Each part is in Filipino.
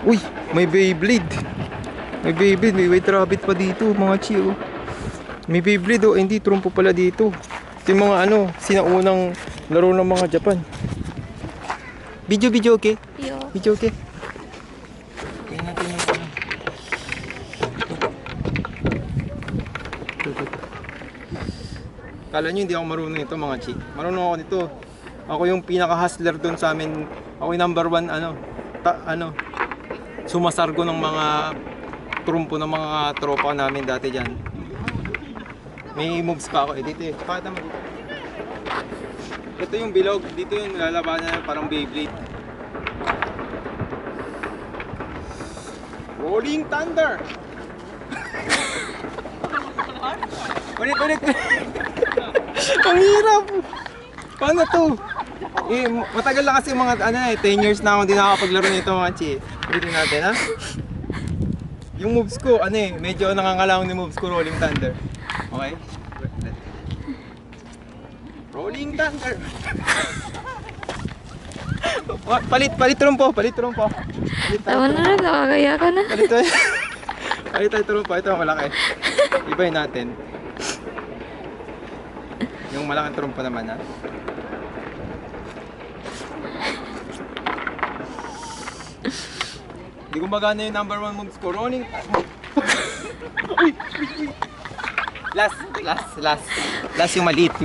Uy, may Beyblade. May Beyblade, may White Rabbit pa dito, mga chi, oh. May Beyblade, oh. Hindi, trumpo pala dito. Ito yung mga ano, sinaunang laro ng mga Japan. Video okay? Yo. Video okay? Tingnan natin yung ano. Ito. Kala nyo hindi ako marunong nito, mga chi. Marunong ako nito. Ako yung pinaka-hustler doon sa amin. Ako yung number one, sumasargo ng mga trumpo ng mga tropa namin dati dyan. May moves pa ako. Dito eh. Pakita mo dito. Ito yung bilog. Dito yung lalabanan parang Beyblade. Rolling Thunder! Ulit. Ang hirap! Paano to? Matagal lang kasi mga 10 years na ako hindi nakakapaglaro nito, mga chi. Ulitin natin, ha? Yung moves ko, medyo nangangalangon yung moves ko, Rolling Thunder. Okay? Rolling Thunder! Palit trumpo. Tama na, nakakaya ka na. Palit tayo trumpo. Ito ang malaki. Ibahin natin. Yung malaking trumpo naman, ha? Hindi ko magana yung number 1 moves ko. Rolling. Uy. Last yung maliit.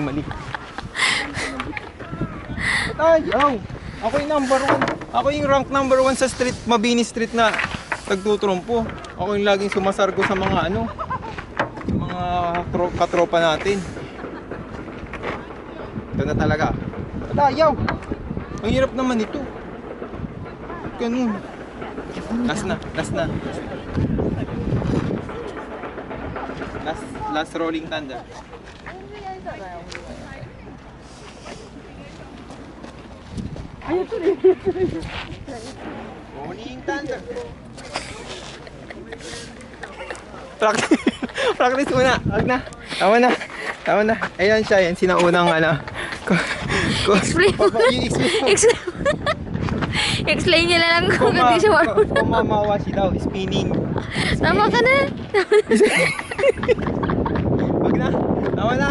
Ayaw. Ako yung number 1. Ako yung rank number 1 sa street, Mabini Street na nagtutrumpo. Ako yung laging sumasargo sa mga mga katropa natin. Ito na talaga. Ayaw. Ang hirap naman ito. Ganun. Last na. Last Rolling Thunder. Rolling Thunder. Practice muna. Wag na. Tama na. Ayan siya. Yan sinaunang Explain. Explain niya na lang kung hindi siya marunong. Kumamawashi daw. Spinning. Tama ka na. Wag na. Tama na.